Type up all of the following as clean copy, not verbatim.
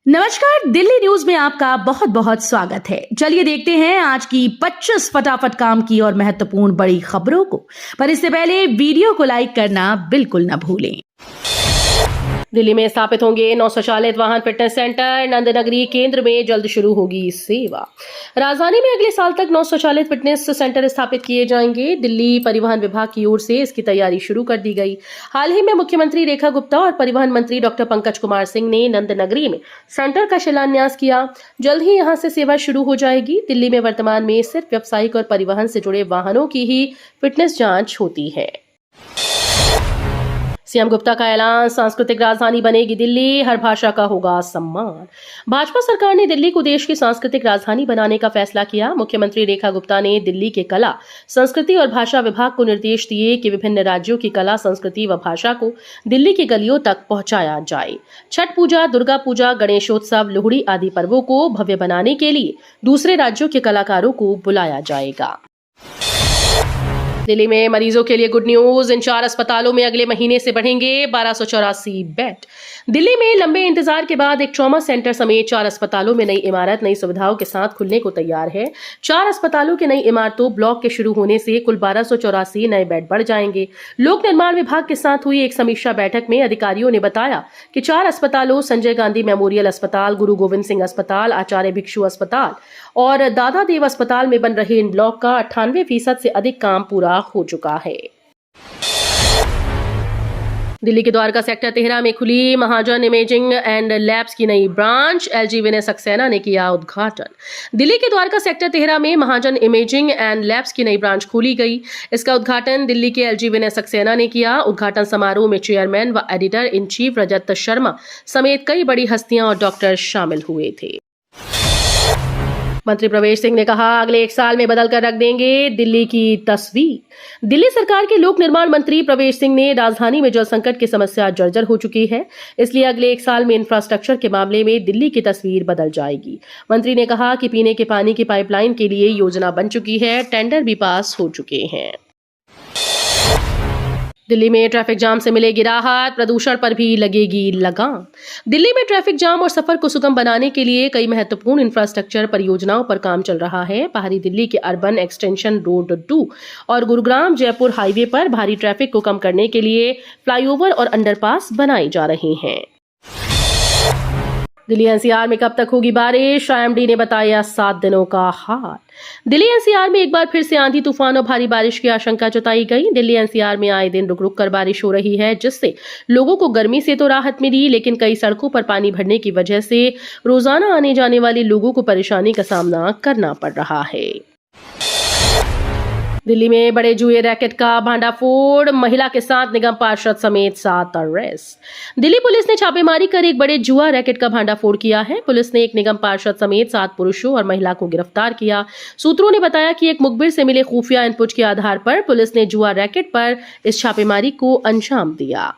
नमस्कार, दिल्ली न्यूज में आपका बहुत बहुत स्वागत है। चलिए देखते हैं आज की 25 फटाफट काम की और महत्वपूर्ण बड़ी खबरों को। पर इससे पहले वीडियो को लाइक करना बिल्कुल न भूलें। दिल्ली में स्थापित होंगे 9 स्वचालित वाहन फिटनेस सेंटर। नंदनगरी केंद्र में जल्द शुरू होगी सेवा। राजधानी में अगले साल तक 9 स्वचालित फिटनेस सेंटर स्थापित किए जाएंगे। दिल्ली परिवहन विभाग की ओर से इसकी तैयारी शुरू कर दी गई। हाल ही में मुख्यमंत्री रेखा गुप्ता और परिवहन मंत्री डॉक्टर पंकज कुमार सिंह ने नंदनगरी में सेंटर का शिलान्यास किया। जल्द ही यहां से सेवा शुरू हो जाएगी। दिल्ली में वर्तमान में सिर्फ व्यावसायिक और परिवहन से जुड़े वाहनों की ही फिटनेस जांच होती है। सीएम गुप्ता का ऐलान, सांस्कृतिक राजधानी बनेगी दिल्ली, हर भाषा का होगा सम्मान। भाजपा सरकार ने दिल्ली को देश की सांस्कृतिक राजधानी बनाने का फैसला किया। मुख्यमंत्री रेखा गुप्ता ने दिल्ली के कला, संस्कृति और भाषा विभाग को निर्देश दिए कि विभिन्न राज्यों की कला, संस्कृति व भाषा को दिल्ली की गलियों तक पहुंचाया जाए। छठ पूजा, दुर्गा पूजा, गणेशोत्सव, लोहड़ी आदि पर्वों को भव्य बनाने के लिए दूसरे राज्यों के कलाकारों को बुलाया जाएगा। दिल्ली में मरीजों के लिए गुड न्यूज, इन 4 अस्पतालों में अगले महीने से बढ़ेंगे 1284 बेड। दिल्ली में लंबे इंतजार के बाद एक ट्रॉमा सेंटर समेत 4 अस्पतालों में नई इमारत नई सुविधाओं के साथ खुलने को तैयार है। 4 अस्पतालों की नई इमारतों ब्लॉक के शुरू होने से कुल 1284 नए बेड बढ़ जाएंगे। लोक निर्माण विभाग के साथ हुई एक समीक्षा बैठक में अधिकारियों ने बताया कि 4 अस्पतालों संजय गांधी मेमोरियल अस्पताल, गुरु गोविंद सिंह अस्पताल, आचार्य भिक्षु अस्पताल और दादा देव अस्पताल में बन रहे इन ब्लॉक का 98% से अधिक काम पूरा हो चुका है। दिल्ली के द्वारका सेक्टर 13 में खुली महाजन इमेजिंग एंड लैब्स की नई ब्रांच। एलजी विनय सक्सेना ने किया उद्घाटन। दिल्ली के द्वारका सेक्टर 13 में महाजन इमेजिंग एंड लैब्स की नई ब्रांच खोली गई। इसका उद्घाटन दिल्ली के एलजी विनय सक्सेना ने किया। उद्घाटन समारोह में चेयरमैन व editor in chief Rajat Sharma समेत कई बड़ी हस्तियां और डॉक्टर शामिल हुए थे। मंत्री प्रवेश सिंह ने कहा, अगले 1 साल में बदल कर रख देंगे दिल्ली की तस्वीर। दिल्ली सरकार के लोक निर्माण मंत्री प्रवेश सिंह ने राजधानी में जल संकट की समस्या जर्जर हो चुकी है, इसलिए अगले 1 साल में इंफ्रास्ट्रक्चर के मामले में दिल्ली की तस्वीर बदल जाएगी। मंत्री ने कहा कि पीने के पानी की पाइपलाइन के लिए योजना बन चुकी है, टेंडर भी पास हो चुके हैं। दिल्ली में ट्रैफिक जाम से मिलेगी राहत, प्रदूषण पर भी लगेगी लगाम। दिल्ली में ट्रैफिक जाम और सफर को सुगम बनाने के लिए कई महत्वपूर्ण इंफ्रास्ट्रक्चर परियोजनाओं पर काम चल रहा है। बाहरी दिल्ली के अर्बन एक्सटेंशन रोड 2 और गुरुग्राम जयपुर हाईवे पर भारी ट्रैफिक को कम करने के लिए फ्लाईओवर और अंडरपास बनाए जा रहे हैं। दिल्ली एनसीआर में कब तक होगी बारिश, आईएमडी ने बताया 7 दिनों का हाल। दिल्ली एनसीआर में एक बार फिर से आंधी तूफान और भारी बारिश की आशंका जताई गई। दिल्ली एनसीआर में आए दिन रुक रुक कर बारिश हो रही है, जिससे लोगों को गर्मी से तो राहत मिली, लेकिन कई सड़कों पर पानी भरने की वजह से रोजाना आने जाने वाले लोगों को परेशानी का सामना करना पड़ रहा है। दिल्ली में बड़े जुए रैकेट का भांडाफोड़, महिला के साथ निगम पार्षद समेत 7 अरेस्ट। दिल्ली पुलिस ने छापेमारी कर एक बड़े जुआ रैकेट का भांडाफोड़ किया है। पुलिस ने एक निगम पार्षद समेत 7 पुरुषों और महिला को गिरफ्तार किया। सूत्रों ने बताया कि एक मुखबिर से मिले खुफिया इनपुट के आधार पर पुलिस ने जुआ रैकेट पर इस छापेमारी को अंजाम दिया।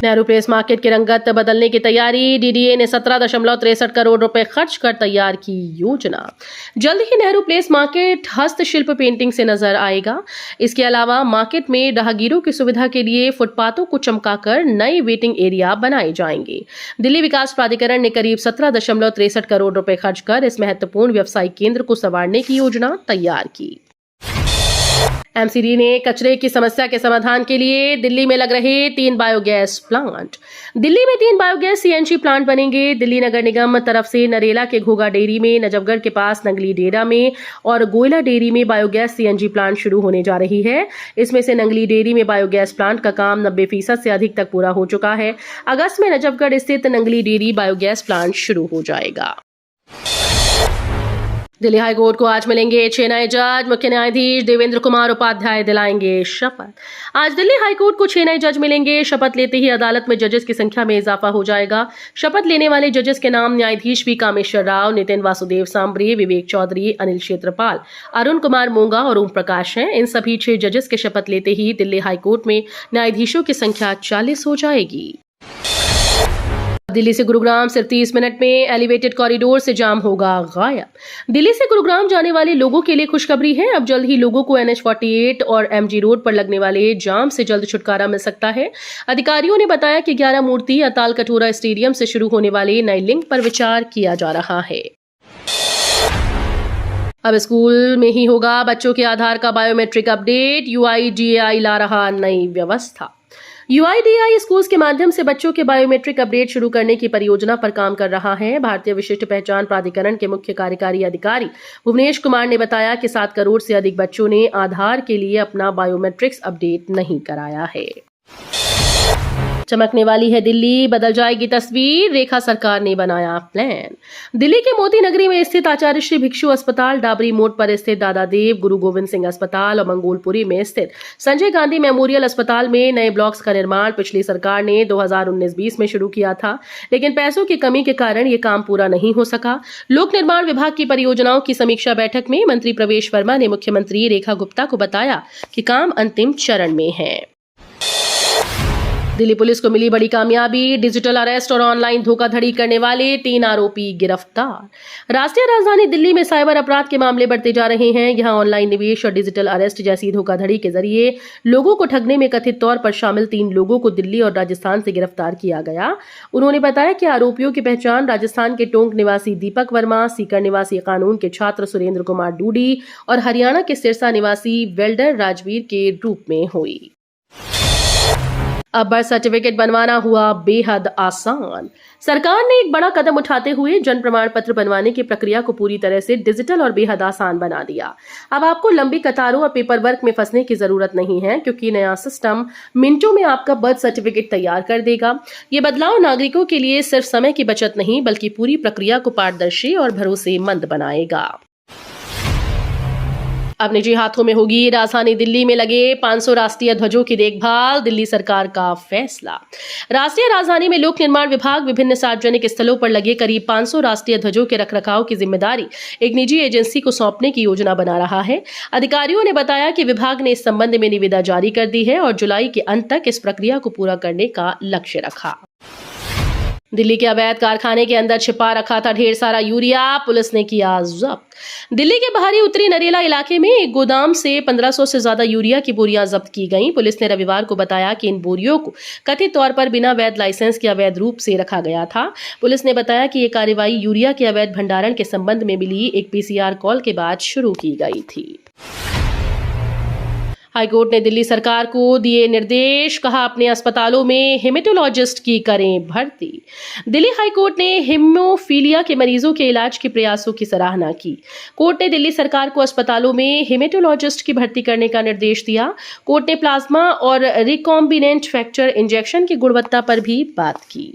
नेहरू प्लेस मार्केट की रंगत बदलने की तैयारी। डीडीए ने 17.63 करोड़ रुपए खर्च कर तैयार की योजना। जल्द ही नेहरू प्लेस मार्केट हस्तशिल्प पेंटिंग से नजर आएगा। इसके अलावा मार्केट में राहगीरों की सुविधा के लिए फुटपाथों को चमकाकर नए वेटिंग एरिया बनाए जाएंगे। दिल्ली विकास प्राधिकरण ने करीब 17.63 करोड़ रुपए खर्च कर इस महत्वपूर्ण व्यवसायिक केंद्र को संवारने की योजना तैयार की। एमसीडी ने कचरे की समस्या के समाधान के लिए दिल्ली में लग रहे 3 बायोगैस प्लांट। दिल्ली में 3 बायोगैस सीएनजी प्लांट बनेंगे। दिल्ली नगर निगम तरफ से नरेला के घोगा डेयरी में, नजफगढ़ के पास नंगली डेरा में और गोयला डेयरी में बायोगैस सीएनजी प्लांट शुरू होने जा रही है। इसमें से नंगली डेयरी में बायोगैस प्लांट का काम 90% से अधिक तक पूरा हो चुका है। अगस्त में नजफगढ़ स्थित नंगली डेयरी बायोगैस प्लांट शुरू हो जाएगा। दिल्ली हाईकोर्ट को आज मिलेंगे 6 नए जज। मुख्य न्यायाधीश देवेंद्र कुमार उपाध्याय दिलाएंगे शपथ। आज दिल्ली हाईकोर्ट को 6 नए जज मिलेंगे। शपथ लेते ही अदालत में जजेस की संख्या में इजाफा हो जाएगा। शपथ लेने वाले जजेस के नाम न्यायाधीश वी कामेश्वर राव, नितिन वासुदेव सांबरे, विवेक चौधरी, अनिल क्षेत्रपाल, अरुण कुमार मोंगा और ओम प्रकाश हैं। इन सभी 6 जजेस के शपथ लेते ही दिल्ली हाईकोर्ट में न्यायाधीशों की संख्या 40 हो जाएगी। दिल्ली से गुरुग्राम सिर्फ 30 मिनट में एलिवेटेड कॉरिडोर से जाम होगा गायब। दिल्ली से गुरुग्राम जाने वाले लोगों के लिए खुशखबरी है। अब जल्द ही लोगों को NH48 और MG रोड पर लगने वाले जाम से जल्द छुटकारा मिल सकता है। अधिकारियों ने बताया कि 11 मूर्ति अताल कटोरा स्टेडियम से शुरू होने वाले नए लिंक पर विचार किया जा रहा है। अब स्कूल में ही होगा बच्चों के आधार का बायोमेट्रिक अपडेट। UIDAI ला रहा नई व्यवस्था। UIDAI स्कूल्स के माध्यम से बच्चों के बायोमेट्रिक अपडेट शुरू करने की परियोजना पर काम कर रहा है। भारतीय विशिष्ट पहचान प्राधिकरण के मुख्य कार्यकारी अधिकारी भुवनेश कुमार ने बताया कि 7 करोड़ से अधिक बच्चों ने आधार के लिए अपना बायोमेट्रिक्स अपडेट नहीं कराया है। चमकने वाली है दिल्ली, बदल जाएगी तस्वीर, रेखा सरकार ने बनाया प्लान। दिल्ली के मोती नगरी में स्थित आचार्य श्री भिक्षु अस्पताल, डाबरी मोड़ पर स्थित दादा देव गुरु गोविंद सिंह अस्पताल और मंगोलपुरी में स्थित संजय गांधी मेमोरियल अस्पताल में नए ब्लॉक्स का निर्माण पिछली सरकार ने 2019-20 में शुरू किया था, लेकिन पैसों की कमी के कारण ये काम पूरा नहीं हो सका। लोक निर्माण विभाग की परियोजनाओं की समीक्षा बैठक में मंत्री प्रवेश वर्मा ने मुख्यमंत्री रेखा गुप्ता को बताया कि काम अंतिम चरण में है। दिल्ली पुलिस को मिली बड़ी कामयाबी, डिजिटल अरेस्ट और ऑनलाइन धोखाधड़ी करने वाले 3 आरोपी गिरफ्तार। राष्ट्रीय राजधानी दिल्ली में साइबर अपराध के मामले बढ़ते जा रहे हैं। यहां ऑनलाइन निवेश और डिजिटल अरेस्ट जैसी धोखाधड़ी के जरिए लोगों को ठगने में कथित तौर पर शामिल 3 लोगों को दिल्ली और राजस्थान से गिरफ्तार किया गया। उन्होंने बताया कि आरोपियों की पहचान राजस्थान के टोंक निवासी दीपक वर्मा, सीकर निवासी कानून के छात्र सुरेंद्र कुमार डूडी और हरियाणा के सिरसा निवासी वेल्डर राजवीर के रूप में हुई। अब बर्थ सर्टिफिकेट बनवाना हुआ बेहद आसान। सरकार ने एक बड़ा कदम उठाते हुए जन प्रमाण पत्र बनवाने की प्रक्रिया को पूरी तरह से डिजिटल और बेहद आसान बना दिया। अब आपको लंबी कतारों और पेपर वर्क में फंसने की जरूरत नहीं है, क्योंकि नया सिस्टम मिनटों में आपका बर्थ सर्टिफिकेट तैयार कर देगा। ये बदलाव नागरिकों के लिए सिर्फ समय की बचत नहीं, बल्कि पूरी प्रक्रिया को पारदर्शी और भरोसेमंद बनाएगा। अब निजी हाथों में होगी राजधानी दिल्ली में लगे 500 राष्ट्रीय ध्वजों की देखभाल, दिल्ली सरकार का फैसला। राष्ट्रीय राजधानी में लोक निर्माण विभाग विभिन्न सार्वजनिक स्थलों पर लगे करीब 500 राष्ट्रीय ध्वजों के रखरखाव की जिम्मेदारी एक निजी एजेंसी को सौंपने की योजना बना रहा है। अधिकारियों ने बताया कि विभाग ने इस संबंध में निविदा जारी कर दी है और जुलाई के अंत तक इस प्रक्रिया को पूरा करने का लक्ष्य रखा। दिल्ली के अवैध कारखाने के अंदर छिपा रखा था ढेर सारा यूरिया, पुलिस ने किया जब्त। दिल्ली के बाहरी उत्तरी नरेला इलाके में एक गोदाम से 1500 से ज्यादा यूरिया की बोरियां जब्त की गईं। पुलिस ने रविवार को बताया कि इन बोरियों को कथित तौर पर बिना वैध लाइसेंस के अवैध रूप से रखा गया था। पुलिस ने बताया कि यह कार्रवाई यूरिया के अवैध भंडारण के संबंध में मिली एक PCR कॉल के बाद शुरू की गई थी। हाईकोर्ट ने दिल्ली सरकार को दिए निर्देश, कहा अपने अस्पतालों में हेमेटोलॉजिस्ट की करें भर्ती। दिल्ली हाईकोर्ट ने हीमोफीलिया के मरीजों के इलाज के प्रयासों की सराहना की। कोर्ट ने दिल्ली सरकार को अस्पतालों में हेमेटोलॉजिस्ट की भर्ती करने का निर्देश दिया। कोर्ट ने प्लाज्मा और रिकॉम्बिनेंट फैक्टर इंजेक्शन की गुणवत्ता पर भी बात की।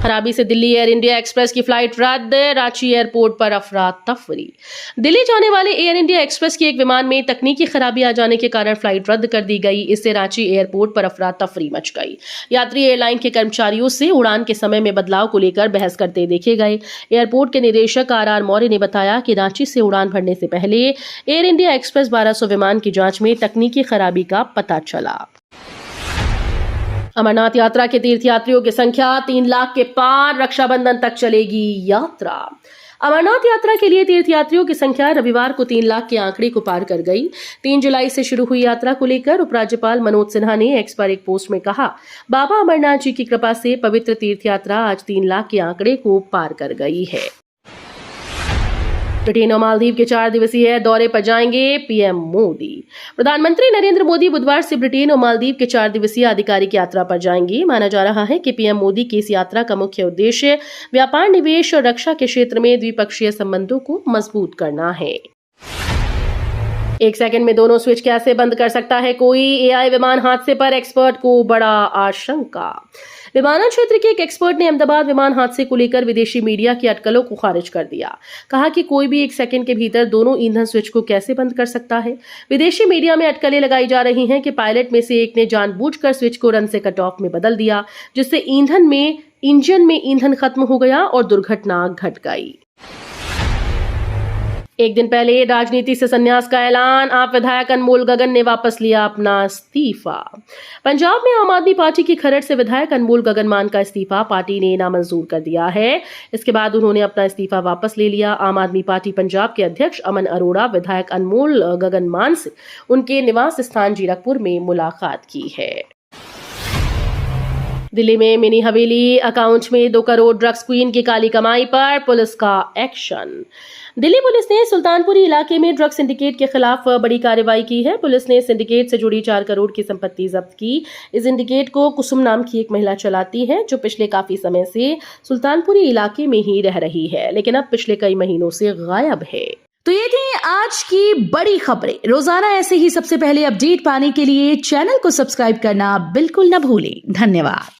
खराबी से दिल्ली एयर इंडिया एक्सप्रेस की फ्लाइट रद्द, रांची एयरपोर्ट पर अफरा तफरी। दिल्ली जाने वाले एयर इंडिया एक्सप्रेस की एक विमान में तकनीकी खराबी आ जाने के कारण फ्लाइट रद्द कर दी गई। इससे रांची एयरपोर्ट पर अफरा तफरी मच गई। यात्री एयरलाइन के कर्मचारियों से उड़ान के समय में बदलाव को लेकर बहस करते देखे गए। एयरपोर्ट के निदेशक RR मौर्य ने बताया कि रांची से उड़ान भरने से पहले एयर इंडिया एक्सप्रेस 1200 विमान की जांच में तकनीकी खराबी का पता चला। अमरनाथ यात्रा के तीर्थयात्रियों की संख्या 3 लाख के पार, रक्षाबंधन तक चलेगी यात्रा। अमरनाथ यात्रा के लिए तीर्थयात्रियों की संख्या रविवार को 3 लाख के आंकड़े को पार कर गई। 3 जुलाई से शुरू हुई यात्रा को लेकर उपराज्यपाल मनोज सिन्हा ने एक्स पर एक पोस्ट में कहा, बाबा अमरनाथ जी की कृपा से पवित्र तीर्थयात्रा आज 3 लाख के आंकड़े को पार कर गई है। ब्रिटेन और मालदीव के 4 दिवसीय दौरे पर जाएंगे PM मोदी। प्रधानमंत्री नरेंद्र मोदी बुधवार से ब्रिटेन और मालदीव के 4 दिवसीय आधिकारिक यात्रा पर जाएंगे। माना जा रहा है कि PM मोदी की इस यात्रा का मुख्य उद्देश्य व्यापार, निवेश और रक्षा के क्षेत्र में द्विपक्षीय संबंधों को मजबूत करना है। 1 सेकंड में दोनों स्विच कैसे बंद कर सकता है कोई? AI विमान हादसे पर एक्सपर्ट को बड़ा आशंका। विमानन क्षेत्र के एक एक्सपर्ट ने अहमदाबाद विमान हादसे को लेकर विदेशी मीडिया की अटकलों को खारिज कर दिया। कहा कि कोई भी 1 सेकंड के भीतर दोनों ईंधन स्विच को कैसे बंद कर सकता है। विदेशी मीडिया में अटकलें लगाई जा रही हैं कि पायलट में से एक ने जानबूझकर स्विच को रन से कट ऑफ में बदल दिया, जिससे इंजन में ईंधन खत्म हो गया और दुर्घटना घट गई। एक दिन पहले राजनीति से संन्यास का ऐलान, आप विधायक अनमोल गगन ने वापस लिया अपना इस्तीफा। पंजाब में आम आदमी पार्टी की खरड़ से विधायक अनमोल गगन मान का इस्तीफा पार्टी ने नामंजूर कर दिया है। इसके बाद उन्होंने अपना इस्तीफा वापस ले लिया। आम आदमी पार्टी पंजाब के अध्यक्ष अमन अरोड़ा विधायक अनमोल गगन मान से उनके निवास स्थान जीरकपुर में मुलाकात की है। दिल्ली में मिनी हवेली अकाउंट में 2 करोड़ ड्रग्स क्वीन की काली कमाई पर पुलिस का एक्शन। दिल्ली पुलिस ने सुल्तानपुरी इलाके में ड्रग सिंडिकेट के खिलाफ बड़ी कार्रवाई की है। पुलिस ने सिंडिकेट से जुड़ी 4 करोड़ की संपत्ति जब्त की। इस सिंडिकेट को कुसुम नाम की एक महिला चलाती है, जो पिछले काफी समय से सुल्तानपुरी इलाके में ही रह रही है, लेकिन अब पिछले कई महीनों से गायब है। तो ये थी आज की बड़ी खबरें। रोजाना ऐसे ही सबसे पहले अपडेट पाने के लिए चैनल को सब्सक्राइब करना बिल्कुल न भूलें। धन्यवाद।